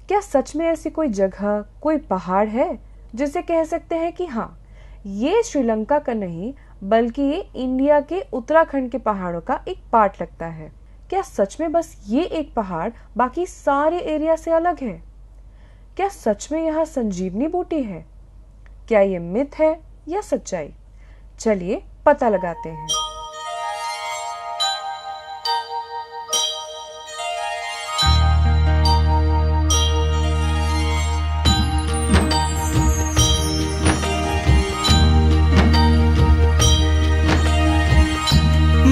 क्या सच में ऐसी कोई जगह, कोई पहाड़ है जिसे कह सकते हैं कि हाँ, ये श्रीलंका का नहीं बल्कि ये इंडिया के उत्तराखंड के पहाड़ों का एक पार्ट लगता है? क्या सच में बस ये एक पहाड़ बाकी सारे एरिया से अलग है? क्या सच में यहाँ संजीवनी बूटी है? क्या ये मिथ है या सच्चाई? चलिए पता लगाते हैं।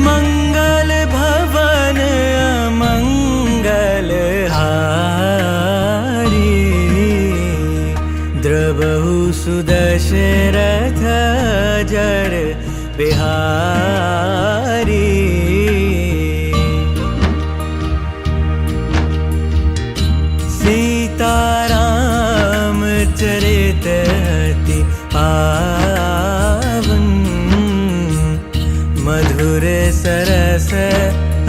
मंगल भवन अमंगल हारी, द्रवहु सुदशरथ जड़ बिहारी। सीताराम चरित अति पावन, मधुर सरस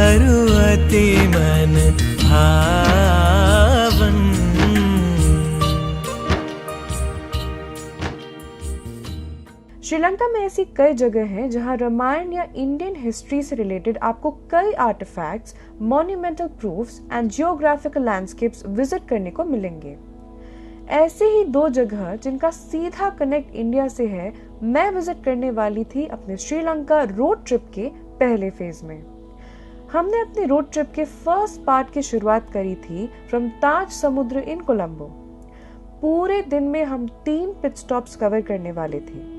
अरु अति मन भावन। श्रीलंका में ऐसी कई जगह हैं जहां रामायण या इंडियन हिस्ट्री से रिलेटेड आपको कई artifacts, monumental proofs and geographical landscapes visit करने को मिलेंगे। ऐसे ही दो जगह जिनका सीधा कनेक्ट इंडिया से है, मैं विजिट करने वाली थी अपने श्रीलंका रोड ट्रिप के पहले फेज में। हमने अपने रोड ट्रिप के फर्स्ट पार्ट की शुरुआत करी थी फ्रॉम ताज समुद्र इन कोलंबो। पूरे दिन में हम 3 पिट स्टॉप्स कवर करने वाले थे।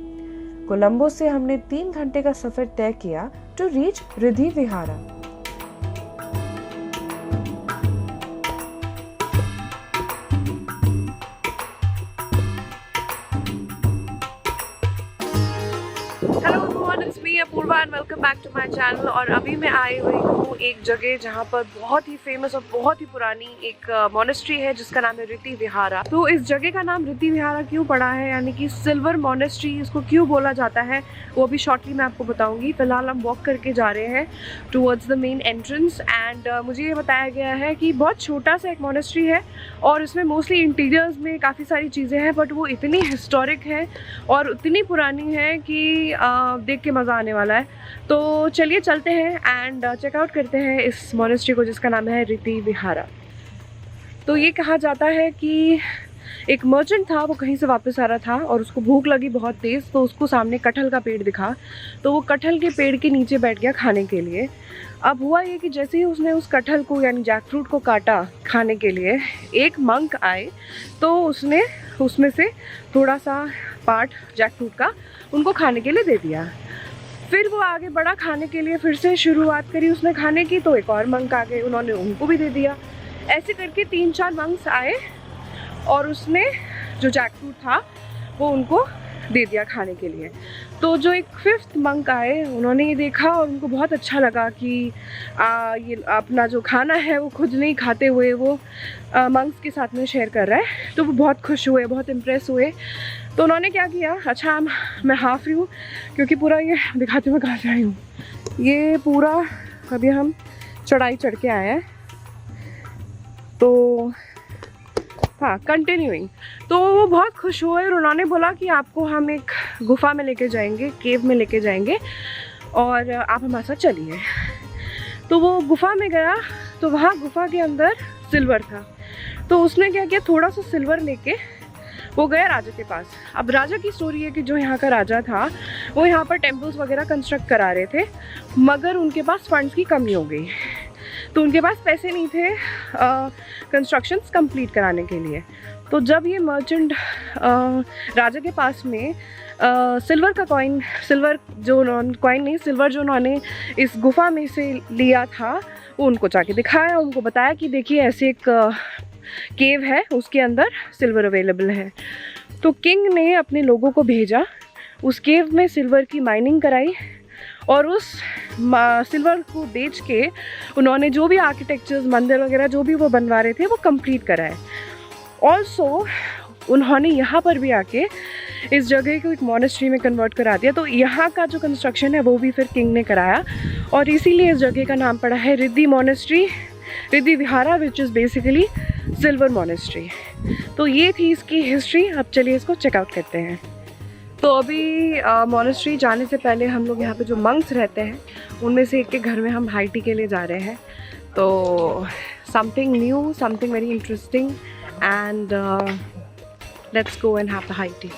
कोलंबो से हमने 3 घंटे का सफर तय किया to reach Riddhi Vihara. Apoorva and welcome back to my channel. और अभी मैं आई हुई हूँ एक जगह जहाँ पर बहुत ही फेमस और बहुत ही पुरानी एक मोनेस्ट्री है जिसका नाम है रिद्धि विहारा। तो इस जगह का नाम रिद्धि विहारा क्यों पड़ा है, यानी कि सिल्वर मोनेस्ट्री इसको क्यों बोला जाता है, वो भी शॉर्टली मैं आपको बताऊंगी। फिलहाल हम वॉक करके जा रहे हैं towards the main entrance and मुझे ये बताया गया है कि बहुत छोटा सा एक मोनेस्ट्री है और इसमें मोस्टली इंटीरियर्स में काफ़ी सारी चीज़ें हैं, बट वो इतनी हिस्टोरिक है और उतनी पुरानी है कि देख के मज़ा आने वाला है। तो चलिए चलते हैं एंड चेकआउट करते हैं इस मोनेस्ट्री को जिसका नाम है रिद्धि विहारा। तो ये कहा जाता है कि एक मर्चेंट था, वो कहीं से वापस आ रहा था और उसको भूख लगी बहुत तेज़, तो उसको सामने कटहल का पेड़ दिखा, तो वो कटहल के पेड़ के नीचे बैठ गया खाने के लिए। अब हुआ ये कि जैसे ही उसने उस कटहल को यानी जैक फ्रूट को काटा खाने के लिए, एक मंक आए तो उसने उसमें से थोड़ा सा पार्ट जैक फ्रूट का उनको खाने के लिए दे दिया। फिर वो आगे बढ़ा खाने के लिए, फिर से शुरुआत करी उसने खाने की, तो एक और मंक आ गए, उन्होंने उनको भी दे दिया। ऐसे करके 3-4 मंक्स आए और उसने जो जैक फ्रूट था वो उनको दे दिया खाने के लिए। तो जो एक 5th मंक आए, उन्होंने ये देखा और उनको बहुत अच्छा लगा कि ये अपना जो खाना है वो खुद नहीं खाते हुए वो मंक्स के साथ में शेयर कर रहा है। तो वो बहुत खुश हुए, बहुत इम्प्रेस हुए। तो उन्होंने क्या किया, अच्छा मैं हाफ रही हूँ क्योंकि पूरा ये दिखाते हुए कहाँ से आई हूँ, ये पूरा अभी हम चढ़ाई चढ़ के आए हैं। तो हाँ, कंटिन्यूइंग। तो वो बहुत खुश हुए और उन्होंने बोला कि आपको हम एक गुफा में लेके जाएंगे, केव में लेके जाएंगे और आप हमारे साथ चलिए। तो वो गुफा में गया, तो वहाँ गुफा के अंदर सिल्वर था। तो उसने क्या किया, थोड़ा सा सिल्वर लेके वो गया राजा के पास। अब राजा की स्टोरी है कि जो यहाँ का राजा था वो यहाँ पर टेम्पल्स वगैरह कंस्ट्रक्ट करा रहे थे, मगर उनके पास फंड्स की कमी हो गई, तो उनके पास पैसे नहीं थे कंस्ट्रक्शंस कंप्लीट कराने के लिए। तो जब ये मर्चेंट राजा के पास में सिल्वर का कॉइन, सिल्वर जो उन्होंने इस गुफा में से लिया था वो उनको जाके दिखाया, उनको बताया कि देखिए ऐसे एक केव है, उसके अंदर सिल्वर अवेलेबल है। तो किंग ने अपने लोगों को भेजा, उस केव में सिल्वर की माइनिंग कराई और उस सिल्वर को बेच के उन्होंने जो भी आर्किटेक्चर्स, मंदिर वगैरह जो भी वो बनवा रहे थे वो कंप्लीट कराए। ऑल्सो उन्होंने यहाँ पर भी आके इस जगह को एक मोनेस्ट्री में कन्वर्ट करा दिया। तो यहाँ का जो कंस्ट्रक्शन है वो भी फिर किंग ने कराया और इसीलिए इस जगह का नाम पड़ा है Riddhi monastery, Riddhi Vihara, which is basically silver monastery. तो ये थी इसकी हिस्ट्री। अब चलिए इसको चेकआउट करते हैं। तो अभी मॉनेस्ट्री जाने से पहले हम लोग यहाँ पे जो मंक्स रहते हैं उनमें से एक के घर में हम हाई टी के लिए जा रहे हैं। तो something new, something very interesting, and let's go and have the high tea.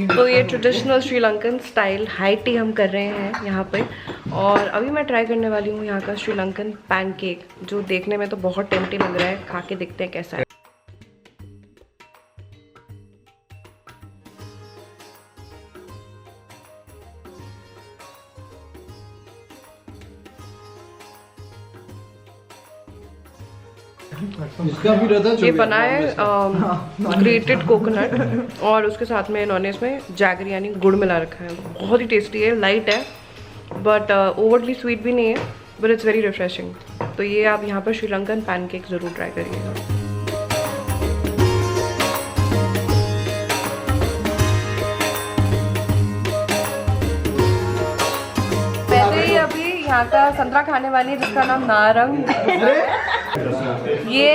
तो ये traditional Sri Lankan style high tea हम कर रहे हैं यहाँ पे। और अभी मैं ट्राई करने वाली हूँ यहाँ का श्रीलंकन पैनकेक, जो देखने में तो बहुत टेम्पटिंग लग रहा है। खा के देखते हैं कैसा है। ये बना है ग्रेटेड कोकोनट और उसके साथ में इन्होंने इसमें जैगरी यानी गुड़ मिला रखा है। बहुत ही टेस्टी है, लाइट है बट ओवरली स्वीट भी नहीं है, बट इट्स वेरी रिफ्रेशिंग। तो ये आप यहाँ पर श्रीलंकन पैनकेक ज़रूर ट्राई करिएगा। पहले ही अभी यहाँ का संतरा खाने वाली है जिसका नाम नारंग। ये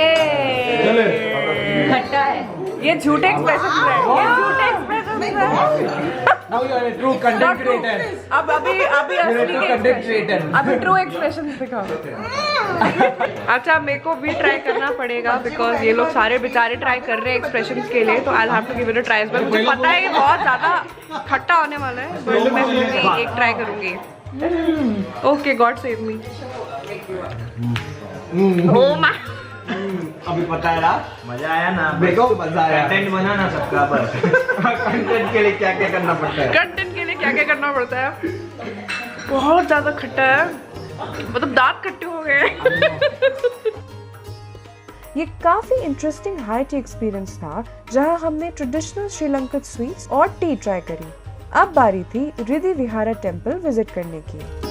खट्टा है, ये झूठे एक्सप्रेशन है, ये झूठे एक्सप्रेशन है। Now you are a true content creator. अब अभी असली content creator. अभी ट्रू एक्सप्रेशन दिखाओ। अच्छा, मेरे को भी ट्राई करना पड़ेगा बिकॉज ये लोग सारे बेचारे ट्राई कर रहे हैं एक्सप्रेशंस के लिए। तो I have to give it a try. मुझे पता है ये बहुत ज़्यादा खट्टा होने वाला है, बट मैं फिर भी एक ट्राई करूँगी। Okay, God save me. Oh my, अभी पता है ना, मजा आया ना? मेरे को मजा आया। कंटेंट बनाना सबका बस। कंटेंट के लिए क्या क्या करना पड़ता है? कंटेंट के लिए क्या क्या करना पड़ता है? बहुत ज़्यादा खट्टा है, मतलब दांत खट्टे हो गए। ये काफी इंटरेस्टिंग हाई टी एक्सपीरियंस था जहां हमने ट्रेडिशनल श्रीलंकन स्वीट्स और टी ट्राई करी। अब बारी थी रिद्धि विहारा टेम्पल विजिट करने की।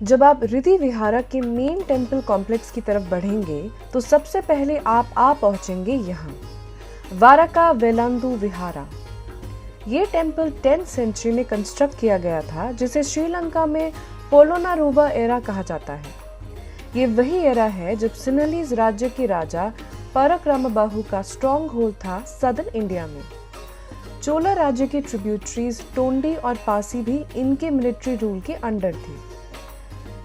जब आप रिद्धि विहारा के मेन टेम्पल कॉम्प्लेक्स की तरफ बढ़ेंगे तो सबसे पहले आप पहुंचेंगे यहाँ वारका वेलांदु विहारा। ये टेम्पल 10th सेंचुरी में कंस्ट्रक्ट किया गया था, जिसे श्रीलंका में पोलोनारोवा एरा कहा जाता है। ये वही एरा है जब सिन्हलीज राज्य के राजा परक्रमबाहु का स्ट्रॉन्ग होल्ड था सदर्न इंडिया में। चोला राज्य की ट्रिब्यूटरीज टोंडी और पासी भी इनके मिलिट्री रूल के अंडर थी।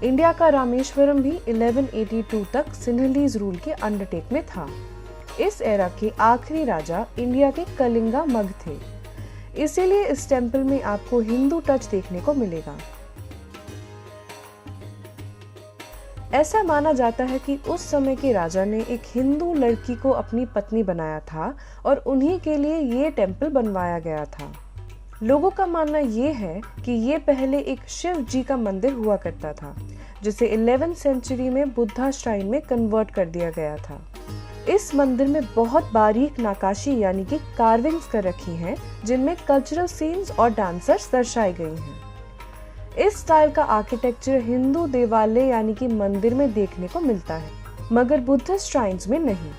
इंडिया का रामेश्वरम भी 1182 तक सिन्हलीज रूल के अंडरटेक में था। इस एरा के आखिरी राजा इंडिया के कलिंगा मग थे, इसीलिए इस टेम्पल में आपको हिंदू टच देखने को मिलेगा। ऐसा माना जाता है कि उस समय के राजा ने एक हिंदू लड़की को अपनी पत्नी बनाया था और उन्हीं के लिए ये टेम्पल बनवाया गया था। लोगों का मानना ये है कि ये पहले एक शिव जी का मंदिर हुआ करता था, जिसे 11th सेंचुरी में बुद्धा श्राइन में कन्वर्ट कर दिया गया था। इस मंदिर में बहुत बारीक नक्काशी यानी कि कार्विंग्स कर रखी हैं, जिनमें कल्चरल सीन्स और डांसर्स दर्शाए गए हैं। इस स्टाइल का आर्किटेक्चर हिंदू देवालय यानी कि मंदिर में देखने को मिलता है, मगर बुद्धिस्ट श्राइन्स में नहीं।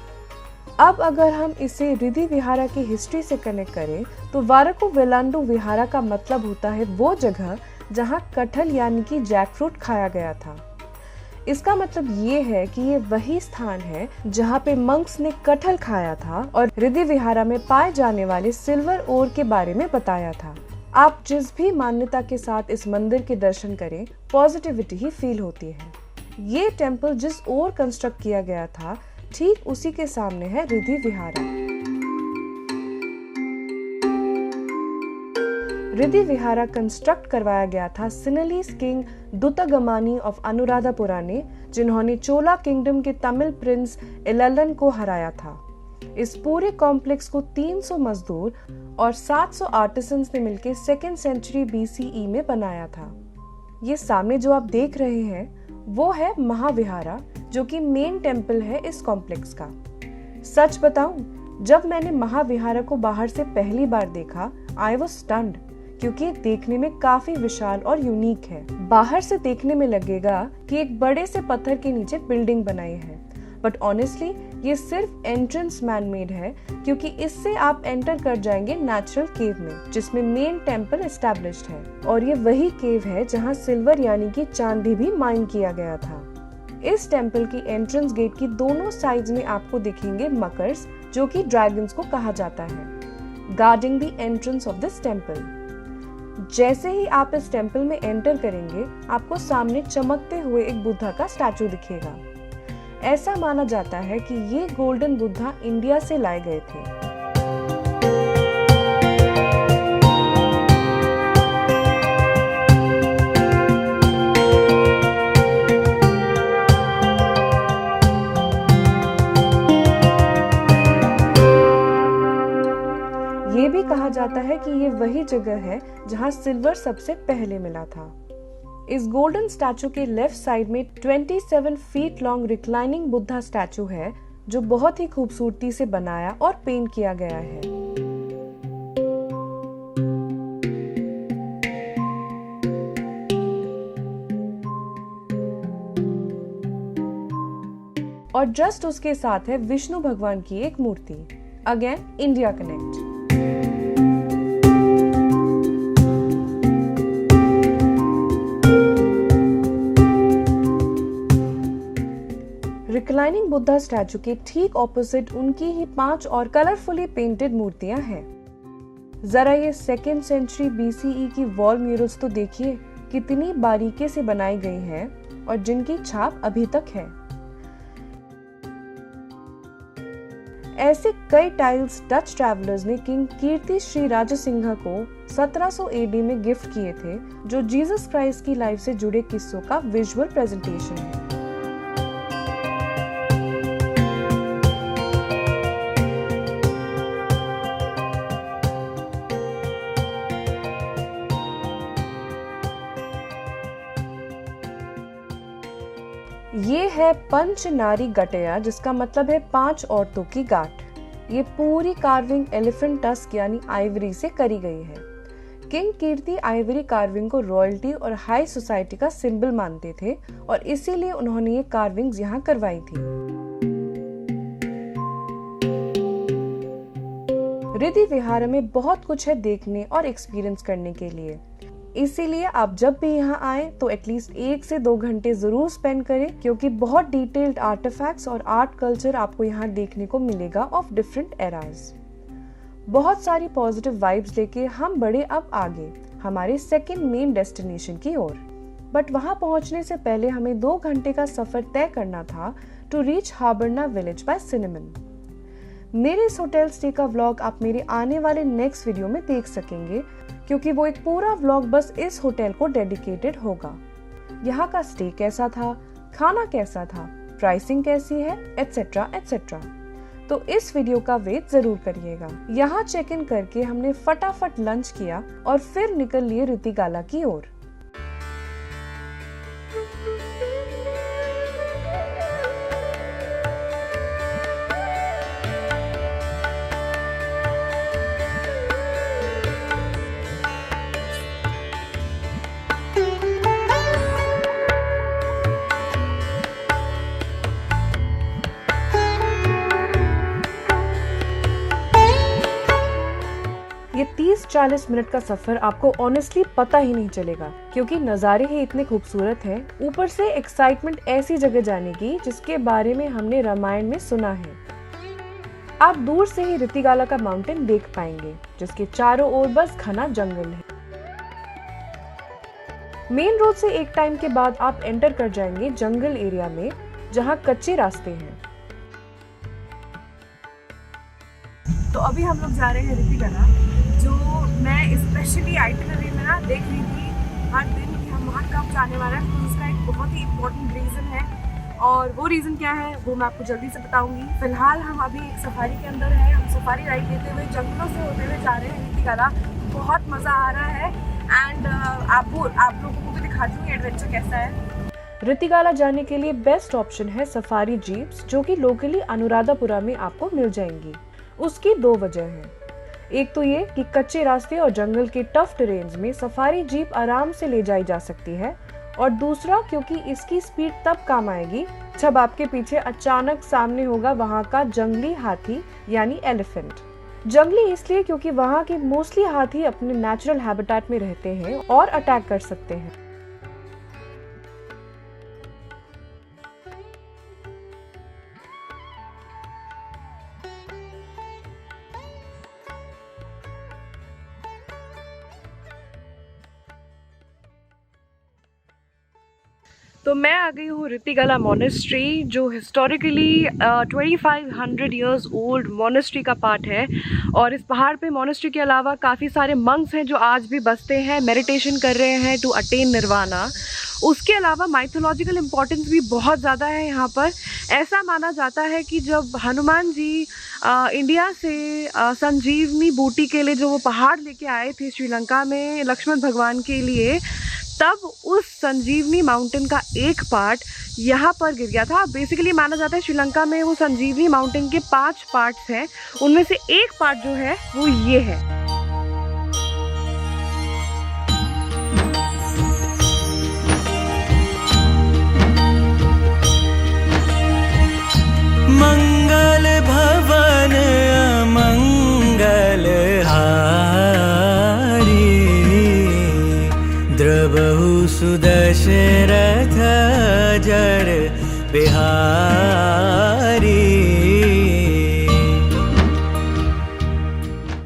अब अगर हम इसे रिद्धि विहारा की हिस्ट्री से कनेक्ट करें तो वारकु वेलांडु विहारा का मतलब होता है वो जगह जहां कटहल यानी कि जैकफ्रूट खाया गया था। इसका मतलब ये है कि ये वही स्थान है जहां पे मंक्स ने कटहल खाया था और रिद्धि विहारा में पाए जाने वाले सिल्वर ओर के बारे में बताया था। आप जिस भी मान्यता के साथ इस मंदिर के दर्शन करें, पॉजिटिविटी ही फील होती है। ये टेम्पल जिस ओर कंस्ट्रक्ट किया गया था, ठीक उसी के सामने है रिद्धि विहारा। रिद्धि विहारा कंस्ट्रक्ट करवाया गया था सिनेलीज किंग दुत्तगमानी ऑफ अनुराधापुरा ने, जिन्होंने चोला किंगडम के तमिल प्रिंस इलल्लन को हराया था। इस पूरे कॉम्प्लेक्स को 300 मजदूर और 700 आर्टिसंस ने मिलकर 2nd सेंचुरी BCE में बनाया था। ये सामने जो आप देख रहे हैं वो है महाविहारा, जो कि मेन टेम्पल है इस कॉम्प्लेक्स का। सच बताऊं, जब मैंने महाविहारा को बाहर से पहली बार देखा, आई वाज स्टन्ड, क्योंकि ये देखने में काफी विशाल और यूनिक है। बाहर से देखने में लगेगा कि एक बड़े से पत्थर के नीचे बिल्डिंग बनाई है, बट ऑनेस्टली ये सिर्फ एंट्रेंस मैन मेड है, क्योंकि इससे आप एंटर कर जाएंगे नेचुरल केव में, जिसमें मेन टेम्पल एस्टैब्लिश्ड है। और ये वही केव है जहाँ सिल्वर यानी कि चांदी भी माइन किया गया था। इस टेम्पल की एंट्रेंस गेट की दोनों साइड्स में आपको दिखेंगे मकर्स, जो कि ड्रैगन्स को कहा जाता है, guarding the entrance of this temple. जैसे ही आप इस टेम्पल में एंटर करेंगे, आपको सामने चमकते हुए एक बुद्धा का स्टैचू दिखेगा। ऐसा माना जाता है कि ये गोल्डन बुद्धा इंडिया से लाए गए थे। ये भी कहा जाता है कि ये वही जगह है जहां सिल्वर सबसे पहले मिला था। इस गोल्डन स्टैचू के लेफ्ट साइड में 27 feet long reclining Buddha statue है, जो बहुत ही खूबसूरती से बनाया और पेंट किया गया है। और जस्ट उसके साथ है विष्णु भगवान की एक मूर्ति। Again India connect. Reclining Buddha statue के ठीक ऑपोजिट उनकी ही 5 और कलरफुली पेंटेड मूर्तियां हैं। जरा ये 2nd सेंचुरी BCE की वॉल म्यूरल्स तो देखिए, कितनी बारीकी से बनाई गई हैं और जिनकी छाप अभी तक है। ऐसे कई टाइल्स डच ट्रैवलर्स ने किंग कीर्ति श्री राजसिंघा को 1700 AD में गिफ्ट किए थे, जो जीसस क्राइस्ट की लाइफ से जुड़े किस्सों का विजुअल प्रेजेंटेशन है। ये है पंच नारी गटया, जिसका मतलब है 5 औरतों की गांठ। ये पूरी कार्विंग एलिफेंट टस्क यानी आइवरी से करी गई है। किंग कीर्ति आइवरी कार्विंग को रॉयल्टी और हाई सोसाइटी का सिंबल मानते थे और इसीलिए उन्होंने ये कार्विंग्स यहाँ करवाई थी। रिद्धि विहारा में बहुत कुछ है देखने और एक्सपीरियंस करने के लिए, इसीलिए आप जब भी यहाँ आए तो एटलीस्ट 1 से 2 घंटे जरूर स्पेंड करें, क्योंकि बहुत डिटेल्ड आर्टिफैक्ट्स और आर्ट कल्चर आपको यहाँ देखने को मिलेगा ऑफ डिफरेंट एराज। बहुत सारी पॉजिटिव वाइब्स लेके हम बढ़े अब आगे हमारे 2nd मेन डेस्टिनेशन की ओर। बट वहाँ पहुँचने से पहले हमें 2 घंटे का सफर तय करना था to reach Habarana village by Cinnamon. मेरे इस होटल स्टे का व्लॉग आप मेरे आने वाले नेक्स्ट वीडियो में देख सकेंगे, क्योंकि वो एक पूरा व्लॉग बस इस होटल को डेडिकेटेड होगा। यहाँ का स्टे कैसा था, खाना कैसा था, प्राइसिंग कैसी है, एटसेट्रा एटसेट्रा। तो इस वीडियो का वेट जरूर करिएगा। यहाँ चेक इन करके हमने फटाफट लंच किया और फिर निकल लिए रितिगाला की ओर। ये 30-40 मिनट का सफर आपको ऑनेस्टली पता ही नहीं चलेगा, क्योंकि नज़ारे ही इतने खूबसूरत हैं। ऊपर से एक्साइटमेंट ऐसी जगह जाने की जिसके बारे में हमने रामायण में सुना है। आप दूर से ही रितिगाला का माउंटेन देख पाएंगे, जिसके चारों ओर बस घना जंगल है। मेन रोड से एक टाइम के बाद आप एंटर कर जाएंगे जंगल एरिया में, जहाँ कच्चे रास्ते हैं। तो अभी हम लोग जा रहे हैं रितिगाला, जो मैं इस स्पेशली आइटिनरी में ना देख रही थी हर दिन कि हम वहाँ कब जाने वाले हैं, तो उसका एक बहुत ही इम्पोर्टेंट रीज़न है। और वो रीज़न क्या है वो मैं आपको जल्दी से बताऊंगी। फिलहाल हम अभी एक सफारी के अंदर हैं। हम सफारी राइड लेते हुए जंगलों से होते हुए जा रहे हैं रीतिगला। बहुत मज़ा आ रहा है एंड आप लोगों को भी दिखा दूँ ये एडवेंचर कैसा है। रीतिगला जाने के लिए बेस्ट ऑप्शन है सफारी जीप्स, जो कि लोकली अनुराधापुरा में आपको मिल जाएंगी। उसकी 2 वजह हैं। एक तो ये कि कच्चे रास्ते और जंगल के टफ टेरेन्स में सफारी जीप आराम से ले जाई जा सकती है, और दूसरा क्योंकि इसकी स्पीड तब काम आएगी जब आपके पीछे अचानक सामने होगा वहाँ का जंगली हाथी यानी एलिफेंट। जंगली इसलिए क्योंकि वहाँ के मोस्टली हाथी अपने नेचुरल हैबिटेट में रहते हैं और अटैक कर सकते हैं। तो मैं आ गई हूँ रीतिगला मोनेस्ट्री, जो हिस्टोरिकली 2500 इयर्स ओल्ड मोनेस्ट्री का पार्ट है। और इस पहाड़ पे मोनेस्ट्री के अलावा काफ़ी सारे मंक्स हैं जो आज भी बसते हैं, मेडिटेशन कर रहे हैं टू अटेन निर्वाणा। उसके अलावा माइथोलॉजिकल इम्पोर्टेंस भी बहुत ज़्यादा है यहाँ पर। ऐसा माना जाता है कि जब हनुमान जी इंडिया से संजीवनी बूटी के लिए जो वो पहाड़ लेके आए थे श्रीलंका में लक्ष्मण भगवान के लिए, तब उस संजीवनी माउंटेन का एक पार्ट यहाँ पर गिर गया था। बेसिकली माना जाता है श्रीलंका में वो संजीवनी माउंटेन के 5 पार्ट्स हैं, उनमें से एक पार्ट जो है वो ये है। मंगल भवन मंगल हारी, द्रवहु सुदशरथ जड़ बिहारी।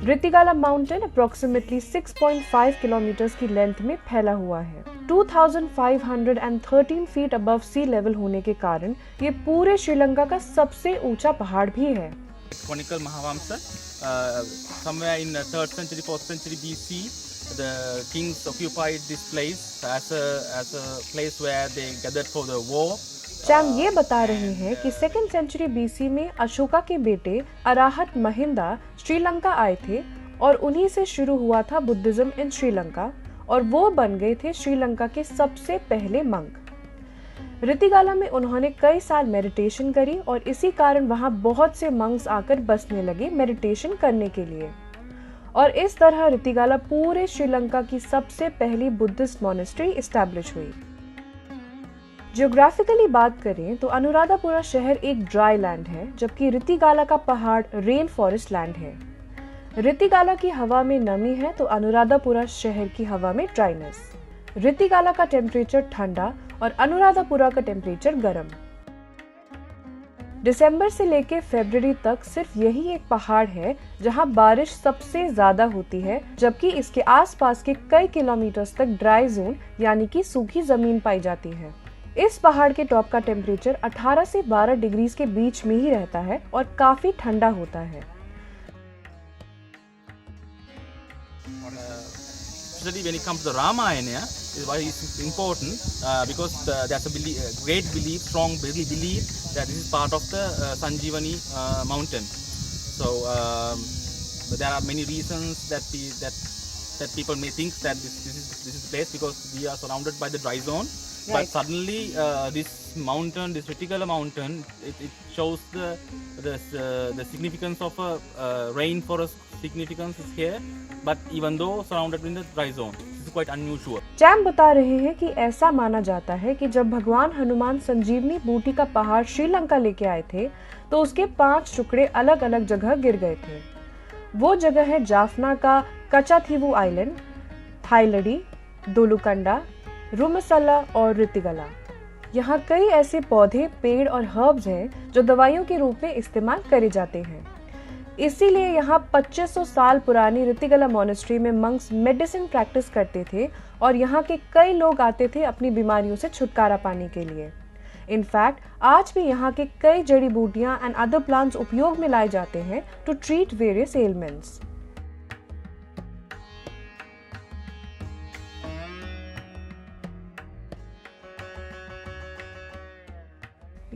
रीतिगला माउंटेन अप्रोक्सीमेटली 6.5 किलोमीटर की लेंथ में फैला हुआ है। 2513 फीट अबव सी लेवल होने के कारण ये पूरे श्रीलंका का सबसे ऊंचा पहाड़ भी है। Chronicle Mahavamsa, somewhere in 3rd century, 4th century BC, the kings occupied this place as a place where they gathered for the war. Charm ये बता रहे हैं कि 2nd सेंचुरी बीसी में अशोका के बेटे अराहत महिंदा श्रीलंका आए थे और उन्हीं से शुरू हुआ था बुद्धिज्म इन श्रीलंका, और वो बन गए थे श्रीलंका के सबसे पहले मंक। रीतिगला में उन्होंने कई साल मेडिटेशन करी और इसी कारण वहाँ बहुत से मंक्स आकर बसने लगे मेडिटेशन करने के लिए, और इस तरह रीतिगला पूरे श्रीलंका की सबसे पहली बुद्धिस्ट मॉनेस्ट्री एस्टैब्लिश हुई। जियोग्राफिकली बात करें तो अनुराधापुरा शहर एक ड्राई लैंड है, जबकि रीतिगला का पहाड़ रेन फॉरेस्ट लैंड है। रीतिगला की हवा में नमी है तो अनुराधापुरा शहर की हवा में ड्राइनेस। रीतिगला का टेम्परेचर ठंडा और अनुराधापुरा का टेम्परेचर गर्म। दिसंबर से लेकर फरवरी तक सिर्फ यही एक पहाड़ है जहां बारिश सबसे ज्यादा होती है, जबकि इसके आसपास के कई किलोमीटर्स तक ड्राई जोन यानी कि सूखी जमीन पाई जाती है। इस पहाड़ के टॉप का टेम्परेचर 18 से 12 डिग्रीज के बीच में ही रहता है और काफी ठंडा होता है। Especially when it comes to the Ramayana, is why it's important because there's a great belief, strong belief that this is part of the Sanjeevani mountain. So there are many reasons that people may think that this is the place because we are surrounded by the dry zone. Right. But suddenly this mountain, this रीतिगला mountain, it shows the significance of a rainforest significance is here. But even though surrounded in the dry zone, this is quite unusual. Charm बता रहे हैं कि ऐसा माना जाता है कि जब भगवान हनुमान संजीवनी बूटी का पहाड़ श्रीलंका लेके आए थे तो उसके 5 टुकड़े अलग अलग जगह गिर गए थे। वो जगह है जाफना का कचाथीवू आइलैंड, थाईलडी, दोलुकंडा, रुमसला और रीतिगला। यहाँ कई ऐसे पौधे, पेड़ और हर्ब्स हैं जो दवाइयों के रूप में इस्तेमाल करे जाते हैं। इसीलिए यहाँ 2500 साल पुरानी रीतिगला मॉनेस्ट्री में मंक्स मेडिसिन प्रैक्टिस करते थे और यहाँ के कई लोग आते थे अपनी बीमारियों से छुटकारा पाने के लिए। इनफैक्ट आज भी यहाँ के कई जड़ी बूटियाँ एंड अदर प्लांट्स उपयोग में लाए जाते हैं टू ट्रीट वेरियस एलिमेंट्स।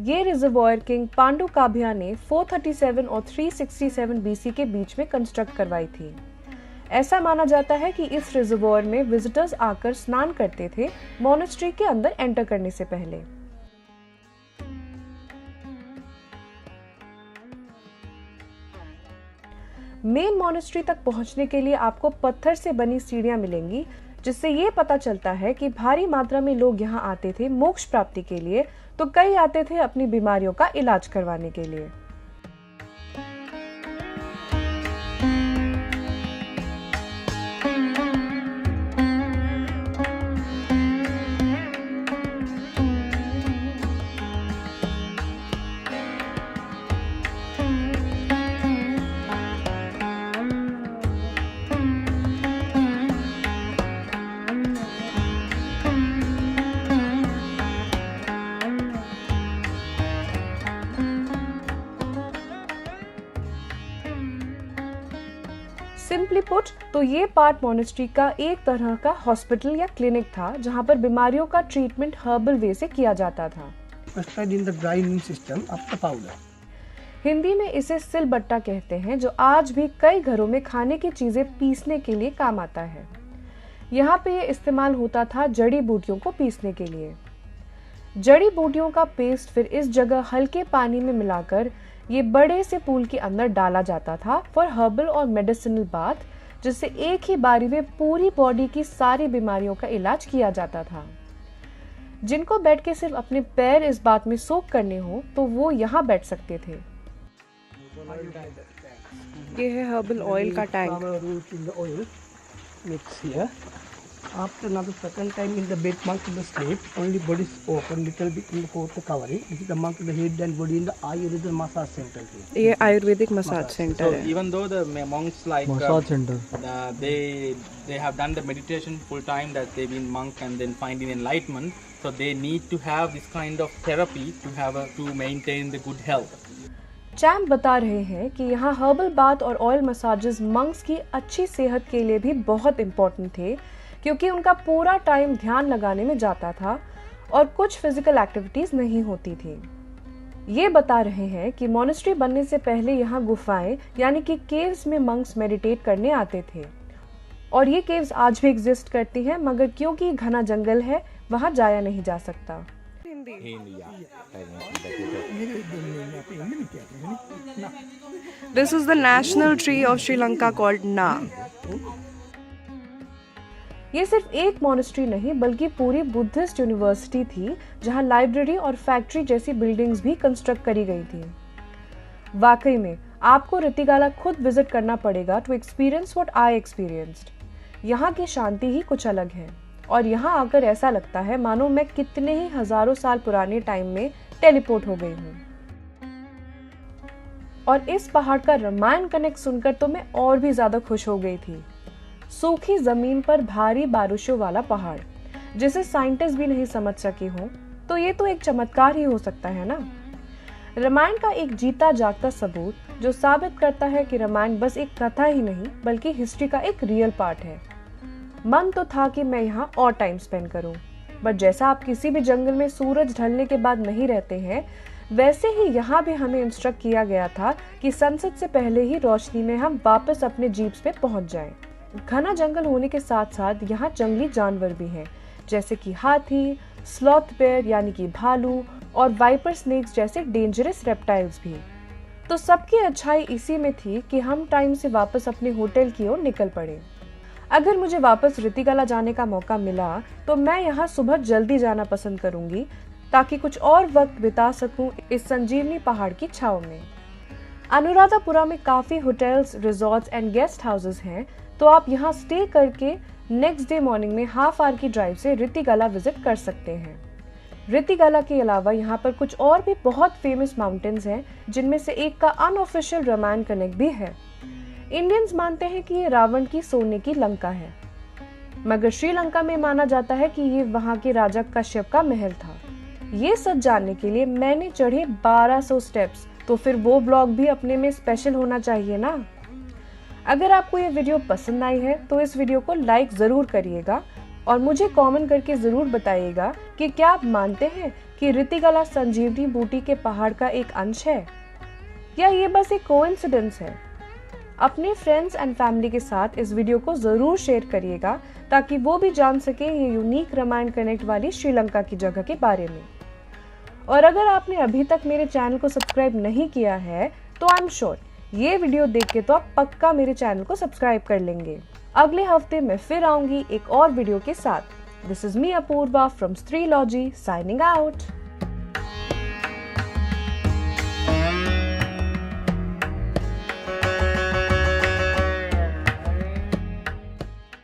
ये रिजर्वॉयर किंग पांडु काभ्या ने 437 और 367 बीसी के बीच में कंस्ट्रक्ट करवाई थी। ऐसा माना जाता है कि इस रिजर्वॉयर में विजिटर्स आकर स्नान करते थे मॉनेस्ट्री के अंदर एंटर करने से पहले। मेन मॉनेस्ट्री तक पहुंचने के लिए आपको पत्थर से बनी सीढ़ियां मिलेंगी, जिससे ये पता चलता है कि भारी मात्रा में लोग यहाँ आते थे मोक्ष प्राप्ति के लिए, तो कई आते थे अपनी बीमारियों का इलाज करवाने के लिए। सिंपली पुट तो ये पार्ट मॉनेस्ट्री का एक तरह का हॉस्पिटल या क्लिनिक था, जहाँ पर बीमारियों का ट्रीटमेंट हर्बल वे से किया जाता था। in the grinding system of the powder. Hindi में इसे सिलबट्टा कहते हैं, जो आज भी कई घरों में खाने की चीजें पीसने के लिए काम आता है। यहाँ पे ये इस्तेमाल होता था जड़ी बूटियों को पीसने के लिए। जड़ी बूटियों का पेस्ट फिर इस जगह हल्के पानी में मिलाकर ये बड़े से पूल के अंदर डाला जाता था फॉर हर्बल और मेडिसिनल बाथ, जिससे एक ही बारी में पूरी बॉडी की सारी बीमारियों का इलाज किया जाता था। जिनको बैठ के सिर्फ अपने पैर इस बात में सोक करने हो तो वो यहाँ बैठ सकते थे। ये है हर्बल ऑयल का tank. Flower root in the oil mix here. After another second time in the bed, monk in the sleep, only body is open, little bit in the fourth covering. This is the monk the head and body in the Ayurveda massage center here. ये Ayurvedic massage So centre है। even though the monks like center. they have done the meditation full time, that they've been monk and then finding enlightenment, so they need to have this kind of therapy to maintain the good health. Champ बता रहे हैं कि यहाँ herbal bath और oil massages monks की अच्छी सेहत के लिए भी बहुत इम्पोर्टेंट थे, क्योंकि उनका पूरा टाइम ध्यान लगाने में जाता था और कुछ फिजिकल एक्टिविटीज नहीं होती थी। ये बता रहे हैं कि मॉनेस्ट्री बनने से पहले यहाँ गुफाएं यानी कि केव्स में मंक्स मेडिटेट करने आते थे, और ये केव्स आज भी एग्जिस्ट करती हैं, मगर क्योंकि घना जंगल है वहाँ जाया नहीं जा सकता। This is the national tree of Sri Lanka called Na. ये सिर्फ एक मॉनेस्ट्री नहीं बल्कि पूरी बुद्धिस्ट यूनिवर्सिटी थी, जहाँ लाइब्रेरी और फैक्ट्री जैसी बिल्डिंग्स भी कंस्ट्रक्ट करी गई थी। वाकई में आपको रितिगाला खुद विजिट करना पड़ेगा to experience what I experienced. यहाँ की शांति ही कुछ अलग है, और यहाँ आकर ऐसा लगता है मानो मैं कितने ही हजारों साल पुराने टाइम में टेलीपोर्ट हो गई हूँ। और इस पहाड़ का रामायण कनेक्ट सुनकर तो मैं और भी ज्यादा खुश हो गई थी। सूखी जमीन पर भारी बारिशों वाला पहाड़, जिसे साइंटिस्ट भी नहीं समझ सके हों, तो ये तो एक चमत्कार ही हो सकता है ना। रामायण का एक जीता जागता सबूत, जो साबित करता है कि रामायण बस एक कथा ही नहीं बल्कि हिस्ट्री का एक रियल पार्ट है। मन तो था कि मैं यहाँ और टाइम स्पेंड करूं, बट जैसा आप किसी भी जंगल में सूरज ढलने के बाद नहीं रहते हैं, वैसे ही यहाँ भी हमें इंस्ट्रक्ट किया गया था कि सनसेट से पहले ही रोशनी में हम वापस अपने जीप्स पे पहुंच जाएं। घना जंगल होने के साथ साथ यहाँ जंगली जानवर भी हैं, जैसे कि हाथी, स्लॉथ बेयर यानी कि भालू, और वाइपर स्नेक्स जैसे डेंजरस रेप्टाइल्स भी। तो सबकी अच्छाई इसी में थी कि हम टाइम से वापस अपने होटल की ओर निकल पड़े। अगर मुझे वापस रितिगाला जाने का मौका मिला तो मैं यहाँ सुबह जल्दी जाना पसंद करूंगी, ताकि कुछ और वक्त बिता सकूं इस संजीवनी पहाड़ की छाव में। अनुराधापुरा में काफी hotels, resorts and guest houses हैं, तो आप यहाँ स्टे करके नेक्स्ट डे मॉर्निंग में हाफ आवर की ड्राइव से रितिगाला विजिट कर सकते हैं। रितिगाला के अलावा यहाँ पर कुछ और भी बहुत फेमस माउंटेन्स हैं, जिनमें से एक का अनऑफिशियल रामायण कनेक्ट भी है। इंडियंस मानते हैं कि ये रावण की सोने की लंका है, मगर श्रीलंका में माना जाता है कि ये वहाँ के राजा कश्यप का महल था। ये सच जानने के लिए मैंने चढ़े 1200 स्टेप्स, तो फिर वो ब्लॉग भी अपने में स्पेशल होना चाहिए ना। अगर आपको ये वीडियो पसंद आई है तो इस वीडियो को लाइक जरूर करिएगा, और मुझे कमेंट करके जरूर बताइएगा कि क्या आप मानते हैं कि ऋतिकला संजीवनी बूटी के पहाड़ का एक अंश है, या ये बस एक कोइंसिडेंस है? अपने फ्रेंड्स एंड फैमिली के साथ इस वीडियो को जरूर शेयर करिएगा ताकि वो भी जान सके ये यूनिक रामायण कनेक्ट वाली श्रीलंका की जगह के बारे में। और अगर आपने अभी तक मेरे चैनल को सब्सक्राइब नहीं किया है तो आई एम श्योर ये वीडियो देख के तो आप पक्का मेरे चैनल को सब्सक्राइब कर लेंगे। अगले हफ्ते मैं फिर आऊंगी एक और वीडियो के साथ। This is me Apoorva from Streelogy signing out.